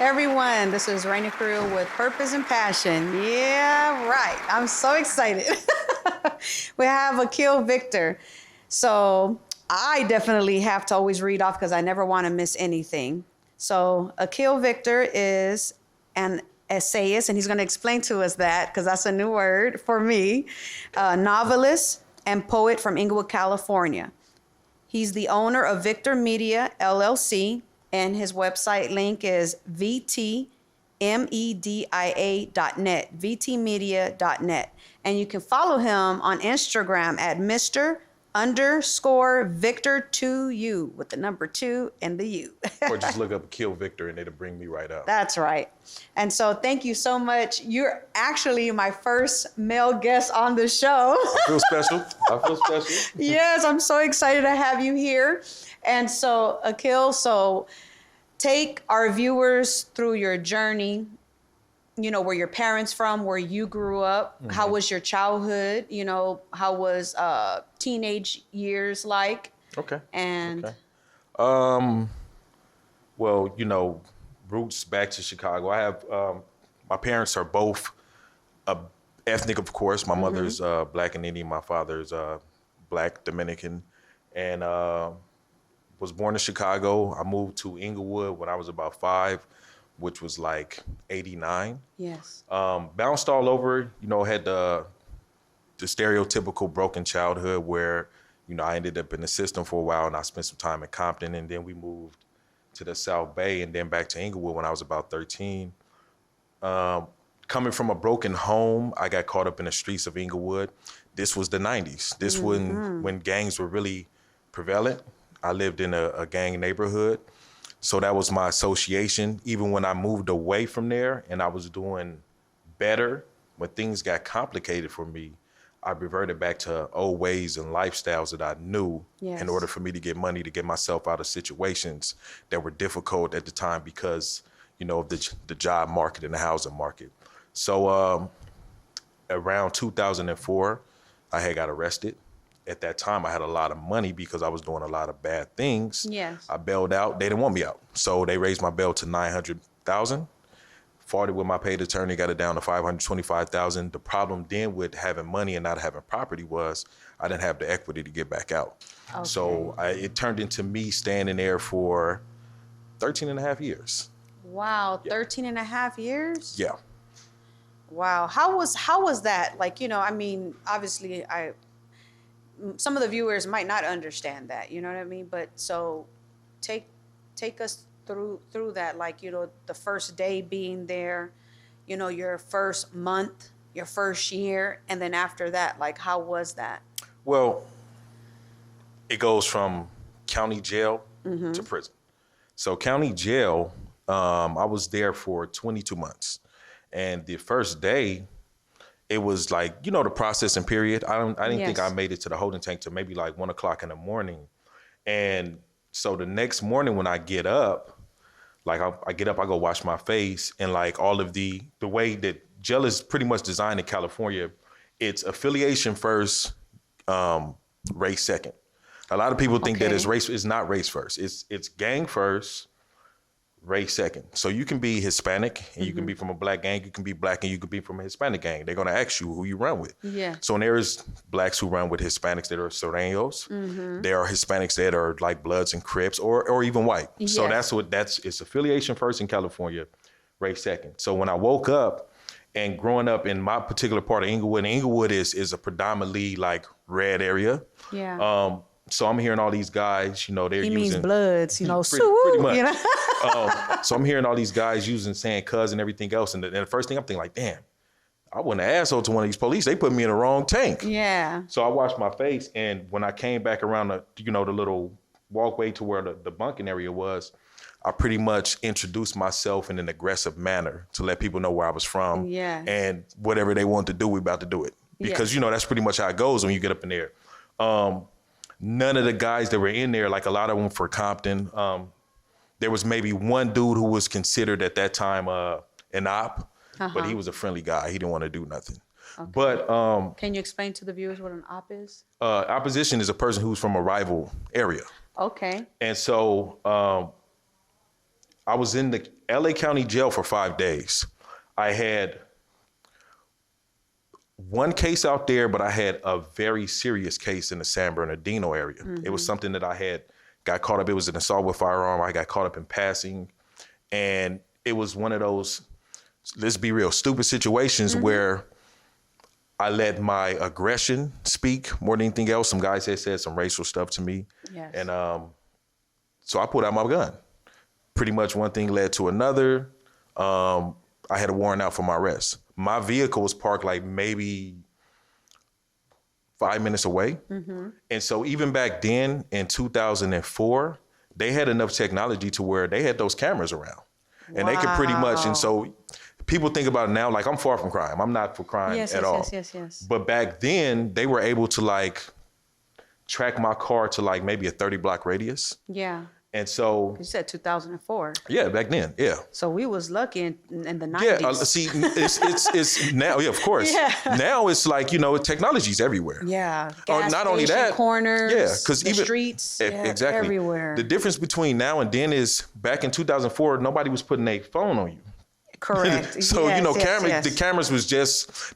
everyone. This is Raina with Purpose and Passion. Yeah, right. I'm so excited. We have Akil Victor. So I definitely have to always read off because I never want to miss anything. So Akil Victor is an essayist, and he's going to explain to us that because that's a new word for me, a novelist and poet from Inglewood, California. He's the owner of Victor Media LLC, and his website link is vtmedia.net, vtmedia.net. And you can follow him on Instagram at Mr_Victor2U with the number 2 and the U. Or just look up Akil Victor and it'll bring me right up. That's right. And so thank you so much. You're actually my first male guest on the show. I feel special. Yes, I'm so excited to have you here. And so, Akil, take our viewers through your journey, where your parents from, where you grew up, mm-hmm. How was your childhood, how was teenage years like? Okay. And well, roots back to Chicago. I have my parents are both ethnic, of course. My mm-hmm. mother's Black and Indian, my father's Black Dominican, and was born in Chicago. I moved to Inglewood when I was about 5, which was like 89. Yes. Bounced all over, had the stereotypical broken childhood where, I ended up in the system for a while and I spent some time in Compton, and then we moved to the South Bay and then back to Inglewood when I was about 13. Coming from a broken home, I got caught up in the streets of Inglewood. This was the 90s. This mm-hmm. when gangs were really prevalent. I lived in a gang neighborhood. So that was my association. Even when I moved away from there and I was doing better, when things got complicated for me, I reverted back to old ways and lifestyles that I knew yes. in order for me to get money, to get myself out of situations that were difficult at the time because, of the job market and the housing market. So around 2004, I had got arrested. At that time, I had a lot of money because I was doing a lot of bad things. Yes. I bailed out. They didn't want me out. So they raised my bail to $900,000. Fought it with my paid attorney, got it down to $525,000. The problem then with having money and not having property was I didn't have the equity to get back out. Okay. So it turned into me standing there for 13 and a half years. Wow, yeah. 13 and a half years? Yeah. Wow. How was that? Obviously some of the viewers might not understand that, you know what I mean? But so take us through that, the first day being there, your first month, your first year, and then after that, how was that? Well, it goes from county jail mm-hmm. to prison. So county jail, I was there for 22 months. And the first day, it was the processing period. I didn't yes. think I made it to the holding tank till maybe 1:00 in the morning. And so the next morning when I get up, I get up, I go wash my face, and all of the way that jail is pretty much designed in California, it's affiliation first, race second. A lot of people think that it's not race first. It's gang first, race second. So you can be Hispanic and you mm-hmm. can be from a Black gang, you can be Black and you can be from a Hispanic gang. They're gonna ask you who you run with. Yeah. So there's Blacks who run with Hispanics that are Sureños. Mm-hmm. There are Hispanics that are Bloods and Crips or even white. Yes. So it's affiliation first in California, race second. So when I woke up and growing up in my particular part of Inglewood, and Inglewood is a predominantly Yeah. red area. So I'm hearing all these guys, they're he using... He means Bloods, pretty much. So I'm hearing all these guys saying cuz and everything else. And the first thing I'm thinking damn, I wasn't an asshole to one of these police. They put me in the wrong tank. Yeah. So I washed my face. And when I came back around the little walkway to where the bunking area was, I pretty much introduced myself in an aggressive manner to let people know where I was from. Yeah. And whatever they want to do, we about to do it. Because, that's pretty much how it goes when you get up in there. None of the guys that were in there, a lot of them for Compton, there was maybe one dude who was considered at that time an op, but he was a friendly guy. He didn't want to do nothing. Okay. But can you explain to the viewers what an op is? Opposition is a person who's from a rival area. Okay. And so I was in the LA County jail for 5 days. I had one case out there, but I had a very serious case in the San Bernardino area. It was something that I had got caught up. It was an assault with firearm. I got caught up in passing. And it was one of those, let's be real, stupid situations where I let my aggression speak more than anything else. Some guys had said some racial stuff to me. Yes. And so I pulled out my gun. Pretty much one thing led to another. I had a warrant out for my arrest. My vehicle was parked like maybe 5 minutes away. And so even back then in 2004, they had enough technology to where they had those cameras around. And they could pretty much, and so people think about it now, like I'm far from crime. I'm not for crime at all. Yes. But back then they were able to like track my car to like maybe a 30 block radius. Yeah. And so You said 2004. yeah, back then, yeah. So we was lucky in the 90s. Yeah, see, it's now, yeah, of course. Yeah. Now it's like, technology's everywhere. Yeah. Or not only that, corners. yeah, because the even streets. exactly Everywhere. The difference between now and then is back in 2004, nobody was putting a phone on you. Correct. So Yes. the cameras was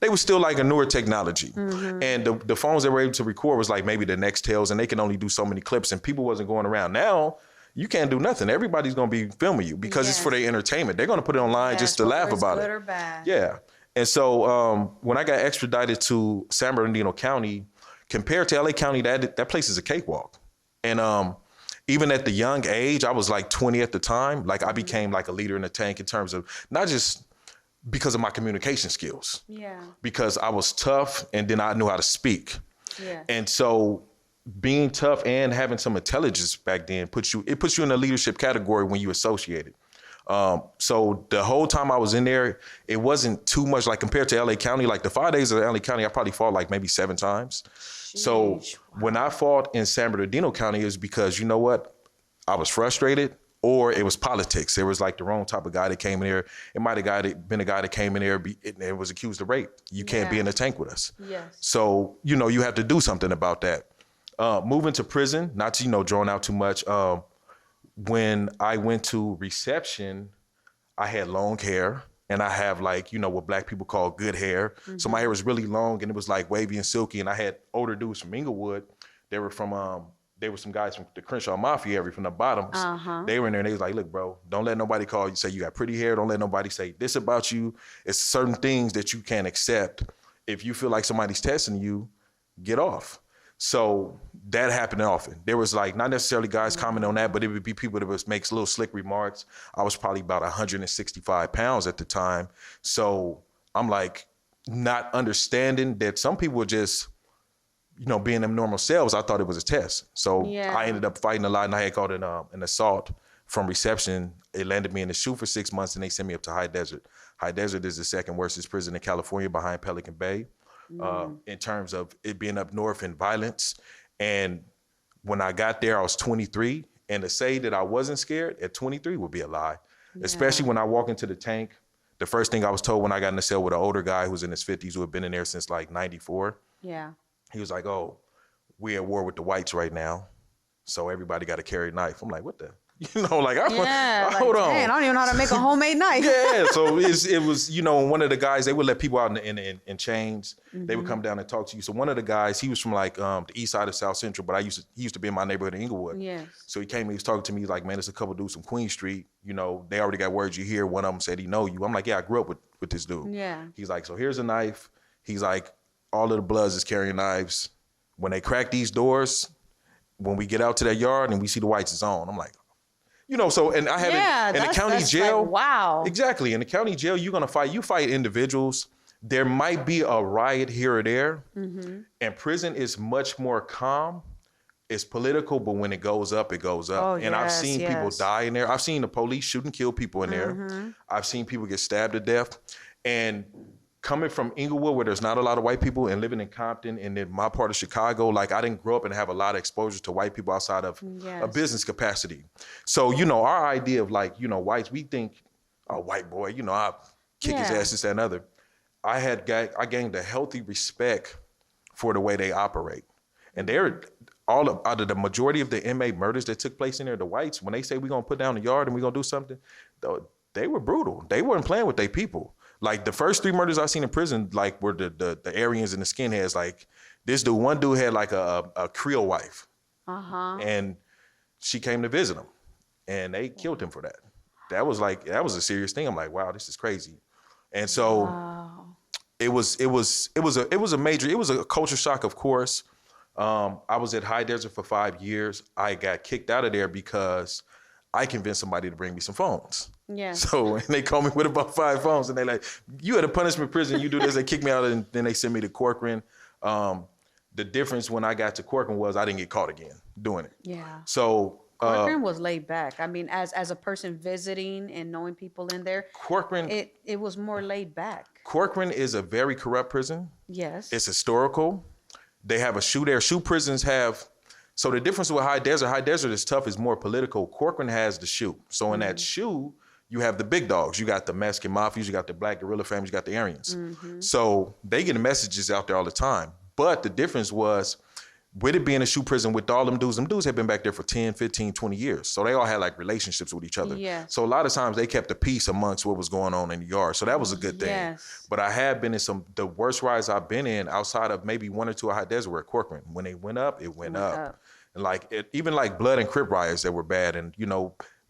they were still like a newer technology, and the phones that were able to record was like maybe the Nextels, and they can only do so many clips, and people wasn't going around. Now you can't do nothing. Everybody's gonna be filming you because it's for their entertainment. They're gonna put it online just to laugh about it. Good or bad. Yeah. And so when I got extradited to San Bernardino County, compared to LA County, that place is a cakewalk. And even at the young age, I was like 20 at the time, like I became like a leader in the tank in terms of not just because of my communication skills, because I was tough and then I knew how to speak. Yeah. And so being tough and having some intelligence back then puts you in a leadership category when you associate it. So the whole time I was in there, it wasn't too much like compared to LA County, like the 5 days of LA County, I probably fought like maybe 7 times. So when I fought in San Bernardino County, it was because, you know what? I was frustrated or it was politics. There was like the wrong type of guy that came in there. It might have been a guy that came in there and was accused of rape. You can't be in the tank with us. Yes. So, you have to do something about that. Moving to prison, not to, drawn out too much. When I went to reception, I had long hair and I have like, what black people call good hair. So my hair was really long and it was like wavy and silky. And I had older dudes from Inglewood. They were some guys from the Crenshaw Mafia area from the bottoms. They were in there and they was like, look, bro, don't let nobody call you, say you got pretty hair. Don't let nobody say this about you. It's certain things that you can't accept. If you feel like somebody's testing you, get off. So that happened often. There was like, not necessarily guys commenting on that, but it would be people that would make little slick remarks. I was probably about 165 pounds at the time. So I'm like not understanding that some people were just, being them normal selves. I thought it was a test. So I ended up fighting a lot and I had caught an assault from reception. It landed me in the SHU for 6 months and they sent me up to High Desert. High Desert is the second worstest prison in California behind Pelican Bay. In terms of it being up north in violence. And when I got there, I was 23. And to say that I wasn't scared at 23 would be a lie. Especially when I walk into the tank. The first thing I was told when I got in the cell with an older guy who was in his 50s who had been in there since like 94. Yeah. He was like, oh, we're at war with the whites right now. So everybody got to carry a knife. I'm like, what the? Hold on. I don't even know how to make a homemade knife. Yeah, so it was, one of the guys, they would let people out in chains. They would come down and talk to you. So one of the guys, he was from like the east side of South Central, but he used to be in my neighborhood in Inglewood. Yes. So he came and he was talking to me, he's like, man, there's a couple dudes from Queen Street. They already got words you hear. One of them said he know you. I'm like, yeah, I grew up with this dude. Yeah. He's like, so here's a knife. He's like, all of the Bloods is carrying knives. When they crack these doors, when we get out to that yard and we see the whites is on, I'm like, so, and I haven't, in the county jail. Like, wow. Exactly. In the county jail, you fight individuals. There might be a riot here or there. And prison is much more calm. It's political, but when it goes up, it goes up. Oh, and I've seen people die in there. I've seen the police shoot and kill people in there. I've seen people get stabbed to death. And coming from Inglewood, where there's not a lot of white people, and living in Compton and in my part of Chicago, like I didn't grow up and have a lot of exposure to white people outside of a business capacity. So, our idea of like, whites, we think, oh, white boy, I'll kick his ass, this, that, and other. I gained a healthy respect for the way they operate. And out of the majority of the inmate murders that took place in there, the whites, when they say we're gonna put down the yard and we're gonna do something, they were brutal. They weren't playing with their people. Like the first 3 murders I seen in prison, like were the Aryans and the skinheads. Like one dude had like a Creole wife, and she came to visit him, and they killed him for that. That was a serious thing. I'm like, wow, this is crazy. And so it was a culture shock, of course. I was at High Desert for 5 years. I got kicked out of there because I convinced somebody to bring me some phones. Yeah. So, and they called me with about 5 phones, and they like, you at a punishment prison, you do this. They kicked me out, and then they sent me to Corcoran. The difference when I got to Corcoran was I didn't get caught again doing it. Yeah. So Corcoran was laid back. I mean, as a person visiting and knowing people in there, Corcoran, it was more laid back. Corcoran is a very corrupt prison. Yes. It's historical. They have a shoe there. Shoe prisons have. So the difference with High Desert is tough, is more political. Corcoran has the shoe. So in that shoe, you have the big dogs. You got the Mexican mafias, you got the black guerrilla families, you got the Aryans. So they get messages out there all the time. But the difference was, with it being a shoe prison with all them dudes had been back there for 10, 15, 20 years. So they all had like relationships with each other. Yeah. So a lot of times they kept the peace amongst what was going on in the yard. So that was a good thing. Yes. But I have been in the worst rides I've been in outside of maybe 1 or 2 at High Desert were at Corcoran. When they went up, it went up. And like even like Blood and Crip riots that were bad, and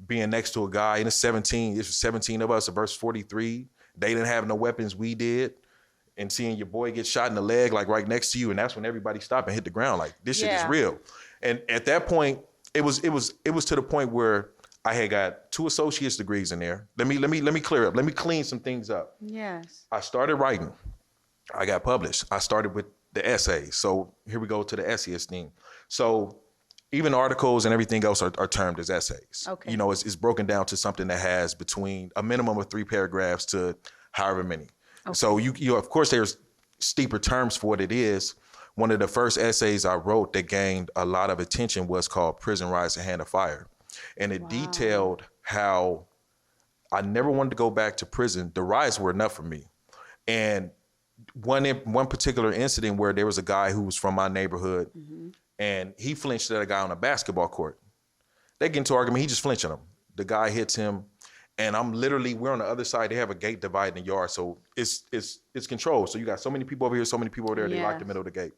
being next to a guy, and it was 17 of us versus 43. They didn't have no weapons, we did. And seeing your boy get shot in the leg, like right next to you, and that's when everybody stopped and hit the ground. Like, this shit is real. And at that point, it was to the point where I had got 2 associate's degrees in there. Let me clear up. Let me clean some things up. Yes. I started writing. I got published. I started with the essays. So here we go to the essayist thing. So even articles and everything else are termed as essays. Okay. It's broken down to something that has between a minimum of 3 paragraphs to however many. Okay. So you of course there's steeper terms for what it is. One of the first essays I wrote that gained a lot of attention was called Prison Riots and Hand of Fire. And it detailed how I never wanted to go back to prison. The riots were enough for me. And one particular incident where there was a guy who was from my neighborhood, and he flinched at a guy on a basketball court. They get into an argument, he just flinched at him. The guy hits him, and we're on the other side. They have a gate dividing the yard, so it's controlled. So you got so many people over here, so many people over there. They lock the middle of the gate,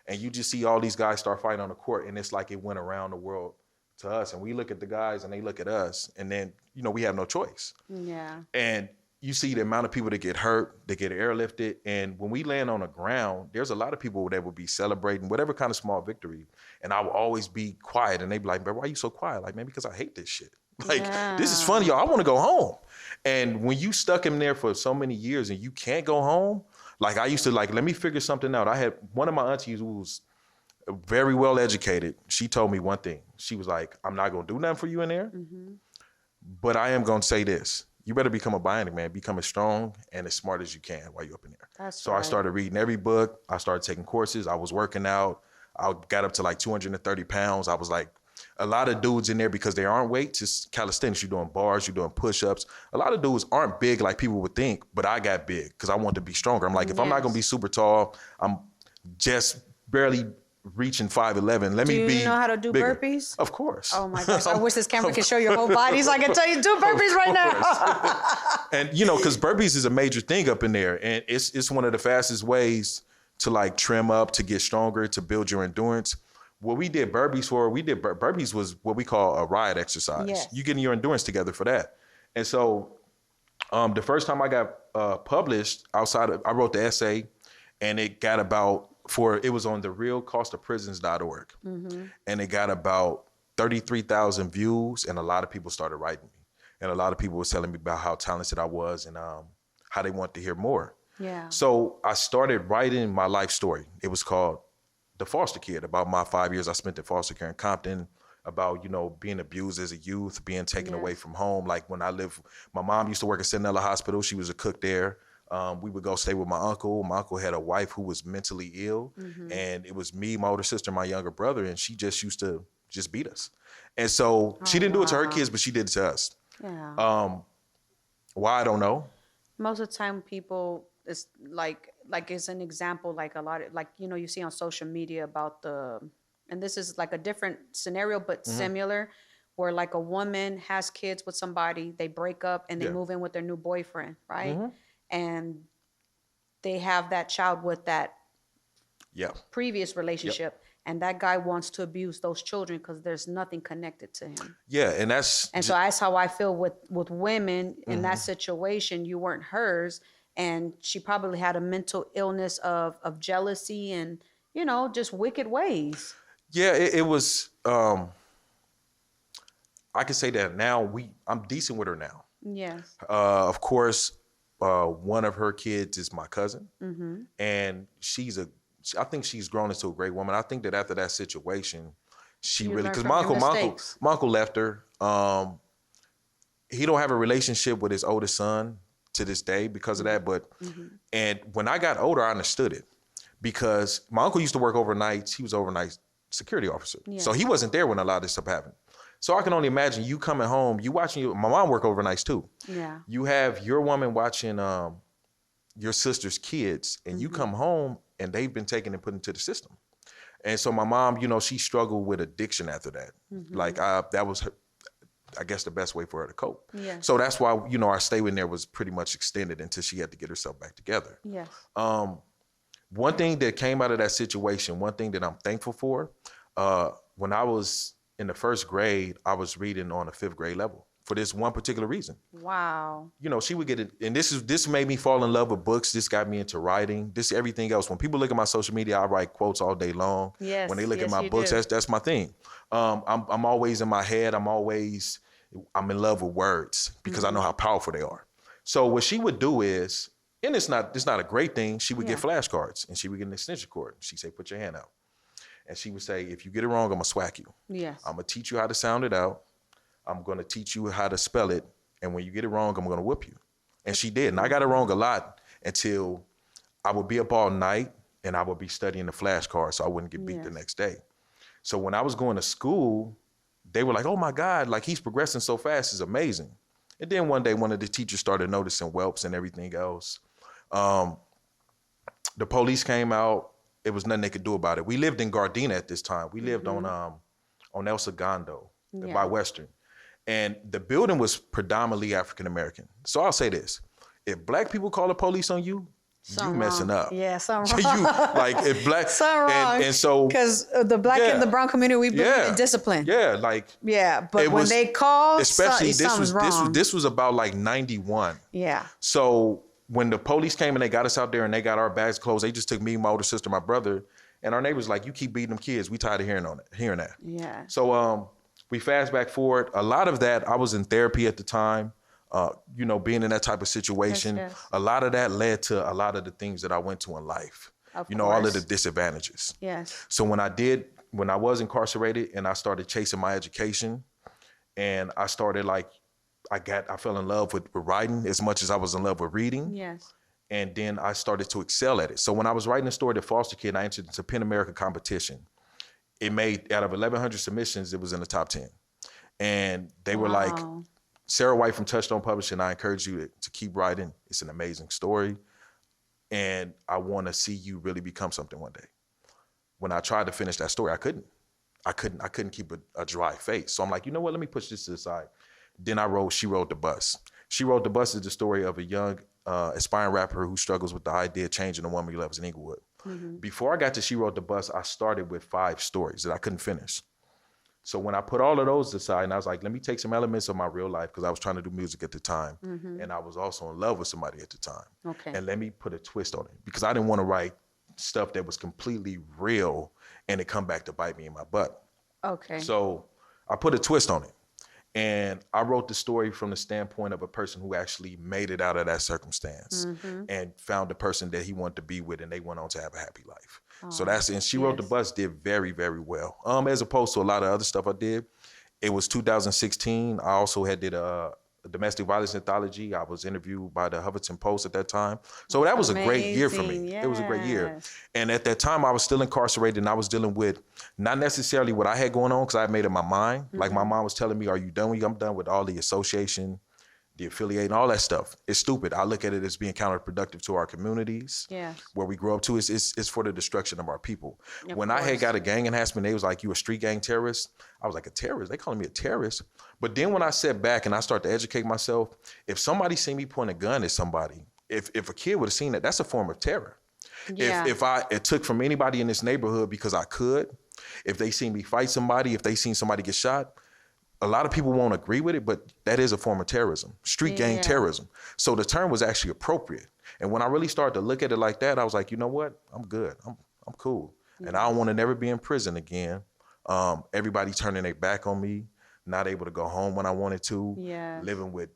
and you just see all these guys start fighting on the court, and it's like it went around the world to us. And we look at the guys, and they look at us, and then we have no choice. Yeah. And you see the amount of people that get hurt, that get airlifted, and when we land on the ground, there's a lot of people that will be celebrating whatever kind of small victory, and I will always be quiet, and they be like, "Bro, why are you so quiet?" Like, man, because I hate this shit. Like, this is funny, y'all. I want to go home. And when you stuck in there for so many years and you can't go home, like I used to, let me figure something out. I had one of my aunties who was very well educated. She told me one thing. She was like, "I'm not going to do nothing for you in there, but I am going to say this. You better become a bionic man. Become as strong and as smart as you can while you're up in there." So I started reading every book. I started taking courses. I was working out. I got up to like 230 pounds. I was like, a lot of dudes in there, because they aren't weights, it's calisthenics. You're doing bars, you're doing push-ups. A lot of dudes aren't big like people would think, but I got big because I want to be stronger. I'm like, if I'm not going to be super tall, I'm just barely reaching 5'11". Let me be. Do you know how to do bigger. Burpees? Of course. Oh my gosh! I wish this camera could show your whole body so I can tell you do burpees right now. And because burpees is a major thing up in there, and it's one of the fastest ways to trim up, to get stronger, to build your endurance. What we did burpees burpees was what we call a riot exercise. Yes. You getting your endurance together for that. And so the first time I got published I wrote the essay, and it got it was on the realcostofprisons.org. And it got about 33,000 views, and a lot of people started writing me. And a lot of people were telling me about how talented I was and how they want to hear more. Yeah. So I started writing my life story. It was called The Foster Kid, about my 5 years I spent in foster care in Compton, about, being abused as a youth, being taken away from home. Like when my mom used to work at Centinela Hospital. She was a cook there. We would go stay with my uncle. My uncle had a wife who was mentally ill, and it was me, my older sister, my younger brother, and she just used to beat us. And so she didn't do it to her kids, but she did it to us. Yeah. Why, I don't know. Most of the time people, it's like it's an example, like a lot of, you see on social media about the and this is like a different scenario, but similar, where like a woman has kids with somebody, they break up and they Yeah. move in with their new boyfriend, right? And they have that child with that Yeah. previous relationship, and that guy wants to abuse those children because there's nothing connected to him. Yeah, and that's And so that's how I feel with women in that situation. You weren't hers, and she probably had a mental illness of jealousy and, you know, just wicked ways. yeah, it was. I can say that now I'm decent with her now. Yes. Of course, one of her kids is my cousin, and I think she's grown into a great woman. I think that after that situation, she You really, learn because from your my mistakes. uncle left her. He don't have a relationship with his oldest son to this day because of that. But and when I got older, I understood it because my uncle used to work overnights. He was overnight security officer, so he wasn't there when a lot of this stuff happened. So I can only imagine you coming home, you watching my mom work overnights too. Yeah. You have your woman watching your sister's kids, and you come home and they've been taken and put into the system. And so my mom, you know, she struggled with addiction after that. Like that was her, I guess, the best way for her to cope. Yes. So that's why, you know, our stay in there was pretty much extended until she had to get herself back together. Yes. One thing that came out of that situation, one thing that I'm thankful for, when I was in the first grade, I was reading on a 5th grade level for this one particular reason. Wow. You know, she would get it, and this made me fall in love with books. This got me into writing. This everything else. When people look at my social media, I write quotes all day long. Yes. When they look at Yes, my you books, do. that's my thing. I'm always in my head. I'm in love with words because I know how powerful they are. So what she would do is, and it's not a great thing. She would get flashcards and she would get an extension cord. She'd say, "Put your hand out," and she would say, "If you get it wrong, I'm gonna swack you. Yes. I'm gonna teach you how to sound it out. I'm gonna teach you how to spell it. And when you get it wrong, I'm gonna whoop you." And she did. And I got it wrong a lot until I would be up all night and I would be studying the flashcards so I wouldn't get beat the next day. So when I was going to school, they were like, "Oh my God, like he's progressing so fast, it's amazing." And then one day, one of the teachers started noticing whelps and everything else. The police came out. It was nothing they could do about it. We lived in Gardena at this time. We lived on El Segundo by Western. And the building was predominantly African-American. So I'll say this. If black people call the police on you, you messing up. Yeah, something wrong. You, like if black, something wrong. and so. Because the black and the brown community, we believe in discipline. Yeah, like. Yeah, but when they call, especially something's wrong. This was about like 91. Yeah. So when the police came and they got us out there and they got our bags closed, they just took me, my older sister, my brother, and our neighbors like, "You keep beating them kids. We tired of hearing that." Yeah. So we fast back forward. A lot of that, I was in therapy at the time. You know, being in that type of situation, Yes, yes. a lot of that led to a lot of the things that I went to in life. Of you know, all of course. the disadvantages. Yes. So when I was incarcerated and I started chasing my education, and I started I fell in love with writing as much as I was in love with reading. Yes. And then I started to excel at it. So when I was writing the story, The Foster Kid, I entered into Pen America competition. It made, out of 1,100 submissions, it was in the top 10. And they were like, Wow. "Sarah White from Touchstone Publishing, I encourage you to keep writing. It's an amazing story. And I want to see you really become something one day." When I tried to finish that story, I couldn't keep a dry face. So I'm like, you know what, let me push this to the side. Then I wrote She Rode the Bus. She Rode the Bus is the story of a young aspiring rapper who struggles with the idea of changing the woman he loves in Inglewood. Before I got to She Rode the Bus, I started with 5 stories that I couldn't finish. So when I put all of those aside, and I was like, let me take some elements of my real life, because I was trying to do music at the time, and I was also in love with somebody at the time. Okay. And let me put a twist on it, because I didn't want to write stuff that was completely real and it come back to bite me in my butt. Okay. So I put a twist on it. And I wrote the story from the standpoint of a person who actually made it out of that circumstance and found the person that he wanted to be with, and they went on to have a happy life. So that's, and She Rode the Bus did very, very well. As opposed to a lot of other stuff I did. It was 2016. I also did a domestic violence anthology. I was interviewed by the Huffington Post at that time. So that was a great year for me. Amazing, It was a great year. yes. And at that time, I was still incarcerated, and I was dealing with not necessarily what I had going on, because I had made up my mind. Like my mom was telling me, "Are you done? I'm done with all the association, the affiliate, all that stuff. It's stupid. I look at it as being counterproductive to our communities. Yeah. Where we grow up to. It's for the destruction of our people. Of When I had course. got a gang enhancement, they was like, you a street gang terrorist? I was like, a terrorist? They calling me a terrorist? But then when I sat back and I started to educate myself, if somebody seen me point a gun at somebody, if a kid would have seen that, that's a form of terror. Yeah. If it took from anybody in this neighborhood because I could, if they seen me fight somebody, if they seen somebody get shot, a lot of people won't agree with it, but that is a form of terrorism, street gang terrorism. So the term was actually appropriate. And when I really started to look at it like that, I was like, you know what? I'm good. I'm cool. And I don't want to never be in prison again. Everybody turning their back on me, not able to go home when I wanted to, living with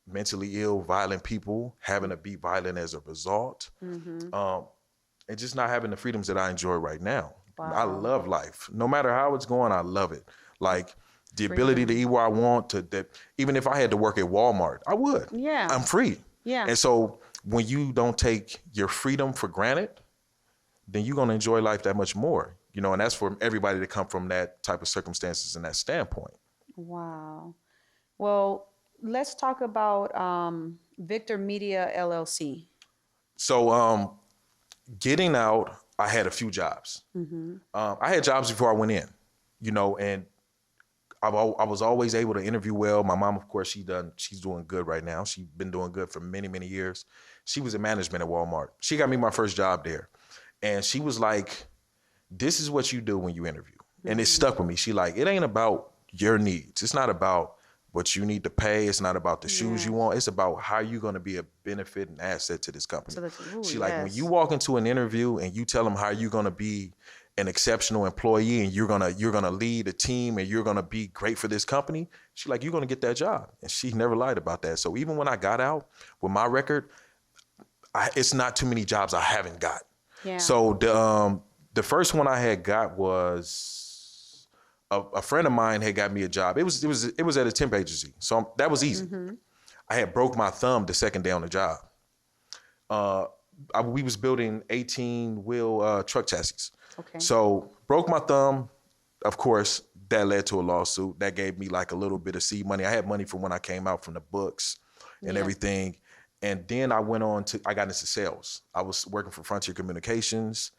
mentally ill, violent people, having to be violent as a result, and just not having the freedoms that I enjoy right now. Wow. I love life. No matter how it's going, I love it. Like, the ability to eat where I want, that even if I had to work at Walmart, I would. Yeah. I'm free. Yeah. And so when you don't take your freedom for granted, then you're going to enjoy life that much more. You know, and that's for everybody to come from that type of circumstances and that standpoint. Wow. Well, let's talk about Victor Media LLC. So getting out, I had a few jobs. I had jobs before I went in, you know, and I was always able to interview well. My mom, of course, she's doing good right now. She's been doing good for many, many years. She was in management at Walmart. She got me my first job there. And she was like, this is what you do when you interview. And it stuck with me. She like, it ain't about your needs. It's not about what you need to pay. It's not about the shoes you want. It's about how you're going to be a benefit and asset to this company. She like, when you walk into an interview and you tell them how you're going to be an exceptional employee and you're gonna lead a team and you're gonna be great for this company, she's like, you're gonna get that job. And she never lied about that. So even when I got out with my record, it's not too many jobs I haven't got. Yeah. So the first one I had got was a friend of mine had got me a job. It was at a temp agency, so that was easy. I had broke my thumb the second day on the job. We was building 18-wheel truck chassis. Okay. So broke my thumb. Of course, that led to a lawsuit. That gave me like a little bit of seed money. I had money from when I came out from the books and everything. And then I got into sales. I was working for Frontier Communications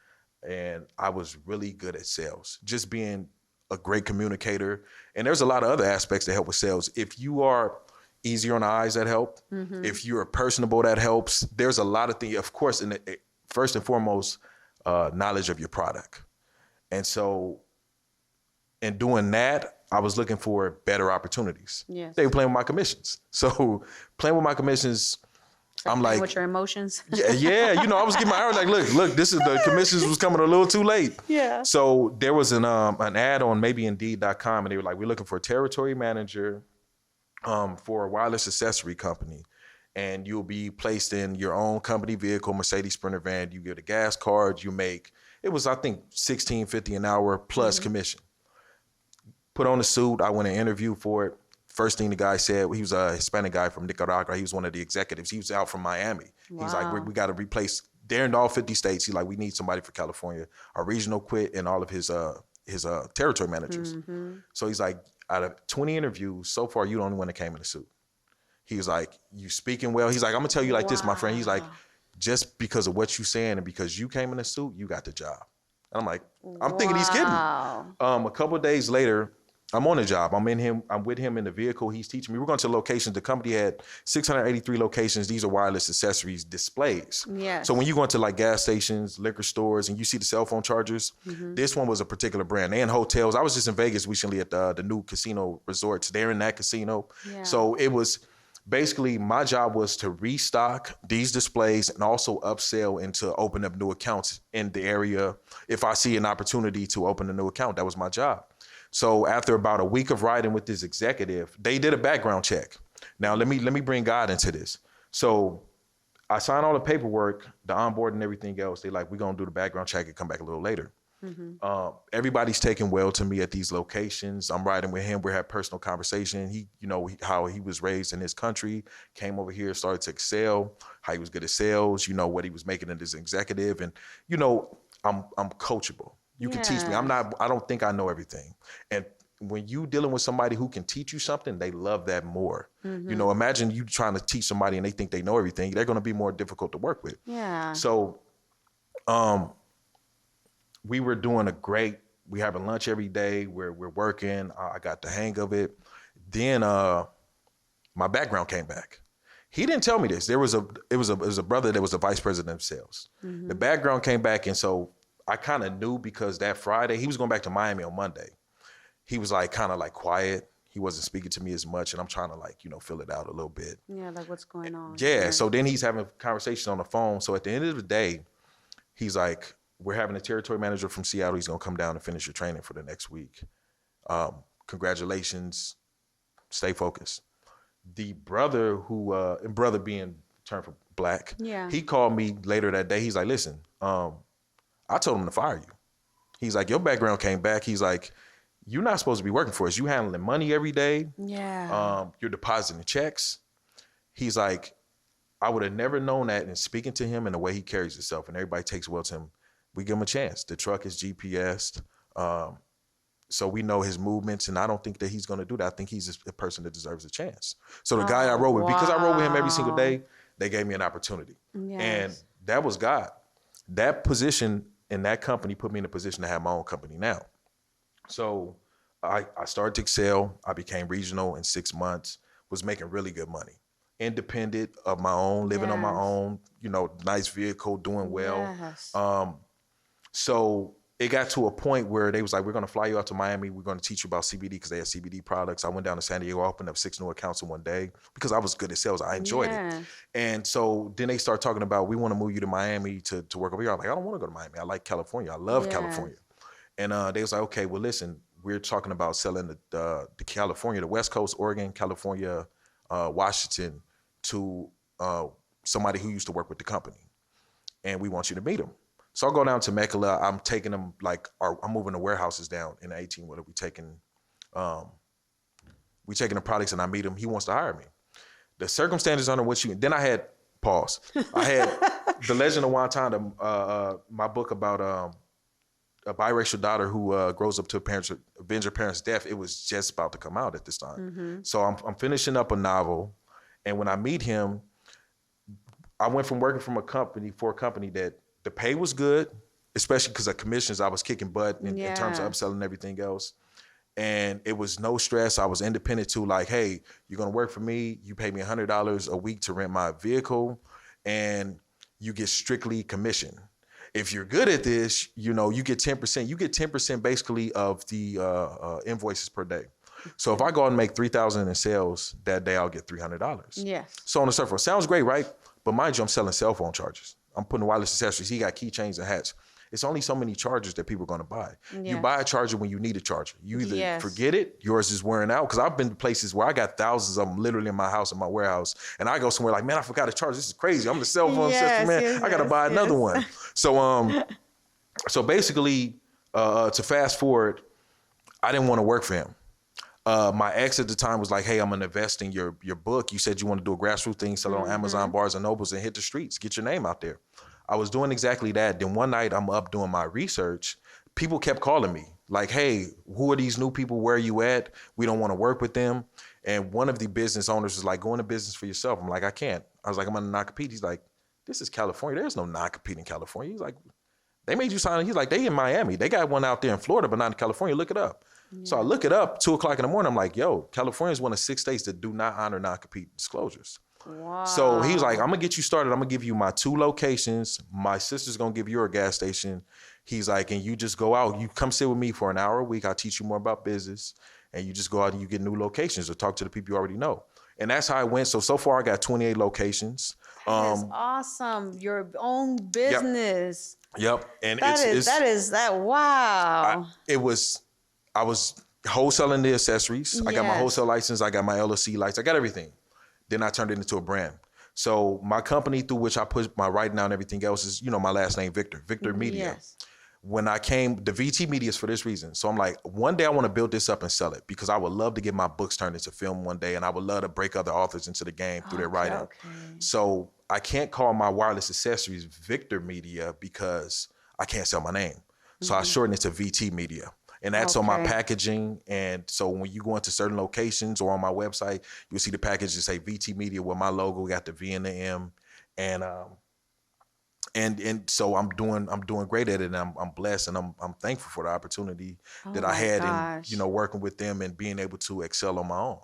and I was really good at sales, just being a great communicator. And there's a lot of other aspects that help with sales. If you are easier on the eyes, that help. If you're personable, that helps. There's a lot of things, of course, first and foremost, knowledge of your product. And so in doing that, I was looking for better opportunities. Yes. They were playing with my commissions. So playing with my commissions, I'm like, with your emotions. yeah. You know, I was getting my hours like, look, this is the commissions was coming a little too late. Yeah. So there was an ad on maybe Indeed.com and they were like, we're looking for a territory manager for a wireless accessory company. And you'll be placed in your own company vehicle, Mercedes Sprinter van. You get a gas card. It was, I think, $16.50 an hour plus commission. Put on a suit. I went and interviewed for it. First thing the guy said, he was a Hispanic guy from Nicaragua. He was one of the executives. He was out from Miami. Wow. He's like, we got to replace, they're in all 50 states. He's like, we need somebody for California. Our regional quit and all of his territory managers. So he's like, out of 20 interviews, so far, you're the only one that came in a suit. He was like, you speaking well. He's like, I'm gonna tell you like this, my friend. He's like, just because of what you saying and because you came in a suit, you got the job. And I'm like, I'm thinking he's kidding. A couple of days later, I'm on the job. I'm with him in the vehicle. He's teaching me. We're going to locations. The company had 683 locations. These are wireless accessories displays. Yeah. So when you go into like gas stations, liquor stores, and you see the cell phone chargers, this one was a particular brand. They in hotels. I was just in Vegas recently at the new casino resorts. They're in that casino. Yeah. So it was basically my job was to restock these displays and also upsell and to open up new accounts in the area. If I see an opportunity to open a new account, that was my job. So after about a week of riding with this executive, they did a background check. Now let me bring God into this. So I signed all the paperwork, the onboard and everything else. They like, we're gonna do the background check and come back a little later. Everybody's taking well to me at these locations. I'm riding with him. We had personal conversation. How he was raised in his country, came over here, started to excel, how he was good at sales, what he was making as an executive. And, I'm coachable. You can teach me. I don't think I know everything. And when you dealing with somebody who can teach you something, they love that more. You know, imagine you trying to teach somebody and they think they know everything. They're going to be more difficult to work with. Yeah. So, we were doing we having lunch every day. We're working. I got the hang of it. Then, my background came back. He didn't tell me this. It was a brother that was the vice president of sales. The background came back, and so I kind of knew because that Friday he was going back to Miami on Monday. He was like kind of like quiet. He wasn't speaking to me as much, and I'm trying to like fill it out a little bit. Yeah, like what's going on? Yeah. So then he's having conversations on the phone. So at the end of the day, he's like, "We're having a territory manager from Seattle. He's going to come down and finish your training for the next week. Congratulations. Stay focused." The brother brother being turned for black, he called me later that day. He's like, "Listen, I told him to fire you." He's like, "Your background came back." He's like, "You're not supposed to be working for us. You handling money every day. Yeah. You're depositing checks." He's like, "I would have never known that." And speaking to him and the way he carries himself, and everybody takes well to him, we give him a chance. The truck is GPS'd. So we know his movements, and I don't think that he's going to do that. I think he's a person that deserves a chance. So the guy I rode with, because I rode with him every single day, they gave me an opportunity. Yes. And that was God. That position in that company put me in a position to have my own company now. So I started to excel. I became regional in 6 months, was making really good money. Independent of my own, living on my own, nice vehicle, doing well. Yes. So it got to a point where they was like, "We're going to fly you out to Miami. We're going to teach you about CBD," because they had CBD products. I went down to San Diego, opened up 6 new accounts in one day because I was good at sales. I enjoyed it. And so then they start talking about, "We want to move you to Miami to work over here." I'm like, "I don't want to go to Miami. I like California. I love California." And they was like, "Okay, well, listen, we're talking about selling the California, the West Coast, Oregon, California, Washington to somebody who used to work with the company. And we want you to meet him." So I'll go down to Temecula. I'm taking them I'm moving the warehouses down in the 18-wheeler. We taking the products and I meet him. He wants to hire me. The circumstances under which then I had I had The Legend of Wantanda, my book about a biracial daughter who grows up to avenge her parents' death. It was just about to come out at this time. So I'm finishing up a novel, and when I meet him, I went from working for a company that the pay was good, especially because of commissions. I was kicking butt in terms of upselling and everything else. And it was no stress. I was independent too. Like, "Hey, you're going to work for me. You pay me $100 a week to rent my vehicle, and you get strictly commission. If you're good at this, you get 10%. You get 10% basically of the invoices per day. So if I go out and make $3,000 in sales that day, I'll get $300. Yes. So on and so forth. Sounds great, right? But mind you, I'm selling cell phone chargers. I'm putting wireless accessories. He got keychains and hats. It's only so many chargers that people are going to buy. Yes. You buy a charger when you need a charger. You either forget it, yours is wearing out. Because I've been to places where I got thousands of them literally in my house, in my warehouse. And I go somewhere like, "Man, I forgot a charger. This is crazy. I'm the cell phone accessory, man. I got to buy another one." So basically, to fast forward, I didn't want to work for him. My ex at the time was like, "Hey, I'm going to invest in your book. You said you want to do a grassroots thing, sell it on Amazon, Barnes and Nobles, and hit the streets, get your name out there." I was doing exactly that. Then one night I'm up doing my research. People kept calling me like, "Hey, who are these new people? Where are you at? We don't want to work with them." And one of the business owners was like, "Go into business for yourself." I'm like, "I can't." I was like, "I'm going to non-compete." He's like, "This is California. There's no non-compete in California." He's like, "They made you sign." He's like, "They in Miami. They got one out there in Florida, but not in California. Look it up." So I look it up, 2:00 in the morning. I'm like, "Yo, California is one of 6 states that do not honor non-compete disclosures." Wow. So he's like, "I'm going to get you started. I'm going to give you my 2 locations. My sister's going to give you a gas station." He's like, "And you just go out. You come sit with me for an hour a week. I'll teach you more about business. And you just go out and you get new locations or talk to the people you already know." And that's how it went. So far I got 28 locations. That's awesome. Your own business. Yep. And wow. I was wholesaling the accessories. I got my wholesale license. I got my LLC license. I got everything. Then I turned it into a brand. So my company through which I put my writing down and everything else is, my last name, Victor Media. Yes. When I came, the VT Media is for this reason. So I'm like, one day I want to build this up and sell it because I would love to get my books turned into film one day, and I would love to break other authors into the game through their writing. Okay. So I can't call my wireless accessories Victor Media because I can't sell my name. So I shortened it to VT Media. And that's on my Okay. packaging. And so when you go into certain locations or on my website, you'll see the package that say VT Media with my logo, got the V and the M. And so I'm doing great at it, and I'm blessed, and I'm thankful for the opportunity that Oh I my had gosh. in, working with them and being able to excel on my own.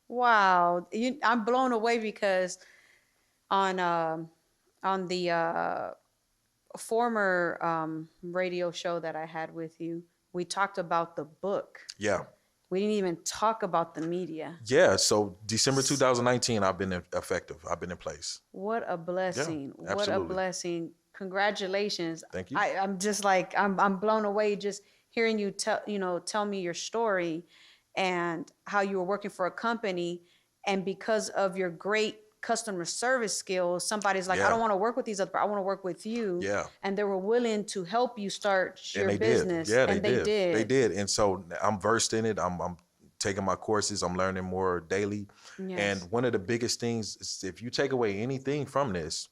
Wow. I'm blown away because on the former radio show that I had with you, we talked about the book. Yeah. We didn't even talk about the media. Yeah. So December 2019, I've been effective. I've been in place. What a blessing. Yeah, What a absolutely. blessing. Congratulations. Thank you. I'm just like, I'm blown away just hearing you tell me your story and how you were working for a company, and because of your great customer service skills, somebody's like, I Yeah. don't want to work with these other, I want to work with you. Yeah. And they were willing to help you start your And they business. did. Yeah, and they did. They did. did. And so I'm versed in it. I'm taking my courses. I'm learning more daily. Yes. And one of the biggest things is, if you take away anything from this,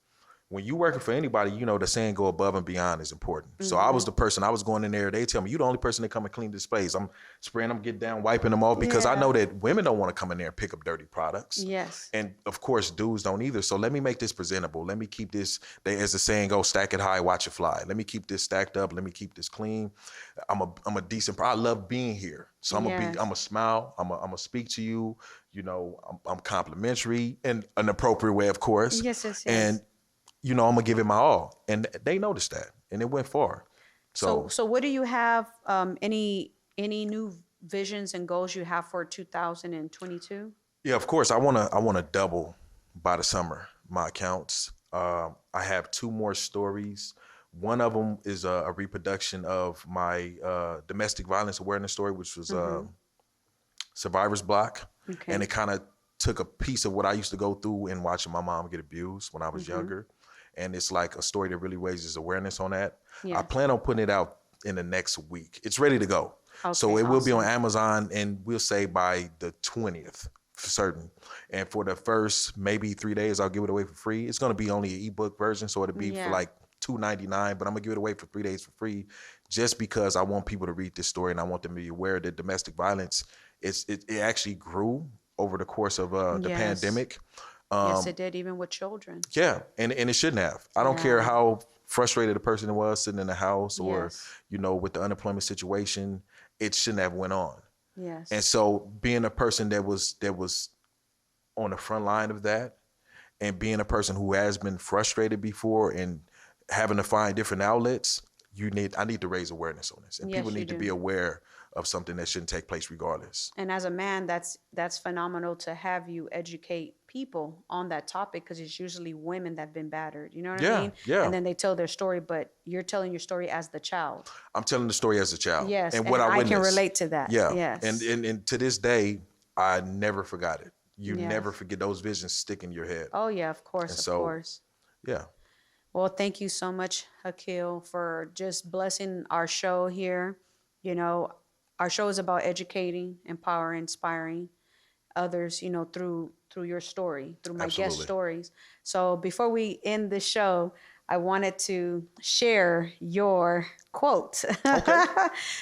when you working for anybody, the saying go above and beyond is important. So I was the person, I was going in there, they tell me, you the only person that come and clean displays. I'm spraying them, get down, wiping them off, because I Yeah. know that women don't want to come in there and pick up dirty products. Yes. And of course, dudes don't either. So let me make this presentable. Let me keep this, as the saying goes, stack it high, watch it fly. Let me keep this stacked up. Let me keep this clean. I'm a decent, I love being here. So I'm Yes. a smile. I'm a speak to you. I'm complimentary in an appropriate way, of course. Yes, yes, yes. And I'm gonna give it my all, and they noticed that, and it went far. So So what do you have? Any new visions and goals you have for 2022? yeah, of course, I wanna double by the summer my accounts. I have 2 more stories. One of them is a reproduction of my domestic violence awareness story, which was Survivor's Block, Okay. and it kind of took a piece of what I used to go through in watching my mom get abused when I was younger. And it's like a story that really raises awareness on that. Yeah. I plan on putting it out in the next week. It's ready to go. So Okay, it will be on awesome. Amazon, and we'll say by the 20th for certain. And for the first maybe 3 days, I'll give it away for free. It's going to be only an ebook version, so it'll be Yeah. for like $2.99, but I'm gonna give it away for 3 days for free, just because I want people to read this story, and I want them to be aware that domestic violence it actually grew over the course of the Yes. pandemic. Yes, it did, even with children. Yeah, and it shouldn't have. I don't care Yeah. how frustrated a person was sitting in the house, or Yes. with the unemployment situation, it shouldn't have went on. Yes. And so being a person that was on the front line of that, and being a person who has been frustrated before and having to find different outlets, I need to raise awareness on this, and Yes, people you need to do. be aware of something that shouldn't take place regardless. And as a man, that's phenomenal to have you educate people on that topic, because it's usually women that've been battered. You know what I Yeah, mean? yeah. And then they tell their story, but you're telling your story as the child. I'm telling the story as a child. Yes, And what and I I can witnessed. relate to that. Yeah. Yes. And to this day, I never forgot it. You Yes. never forget, those visions stick in your head. Oh yeah, of course, And of so- course. Yeah. Well, thank you so much, Akil, for just blessing our show here. Our show is about educating, empowering, inspiring others, through your story, through my guest Absolutely. stories. So before we end the show, I wanted to share your quote.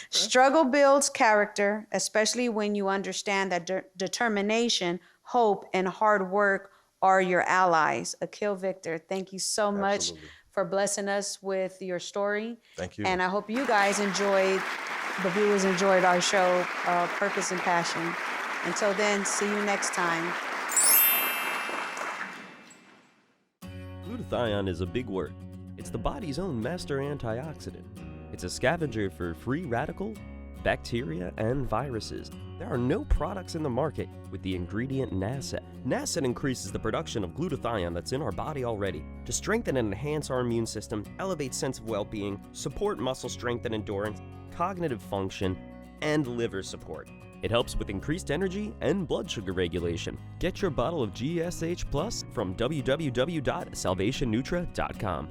Struggle builds character, especially when you understand that determination, hope, and hard work are your allies. Akil Victor, thank you so much Absolutely. for blessing us with your story. Thank you. And I hope you guys the viewers enjoyed our show, Purpose and Passion. Until then, see you next time. Glutathione is a big word. It's the body's own master antioxidant. It's a scavenger for free radical, bacteria, and viruses. There are no products in the market with the ingredient Nasset. Nasset increases the production of glutathione that's in our body already to strengthen and enhance our immune system, elevate sense of well-being, support muscle strength and endurance, cognitive function, and liver support. It helps with increased energy and blood sugar regulation. Get your bottle of GSH Plus from www.salvationnutra.com.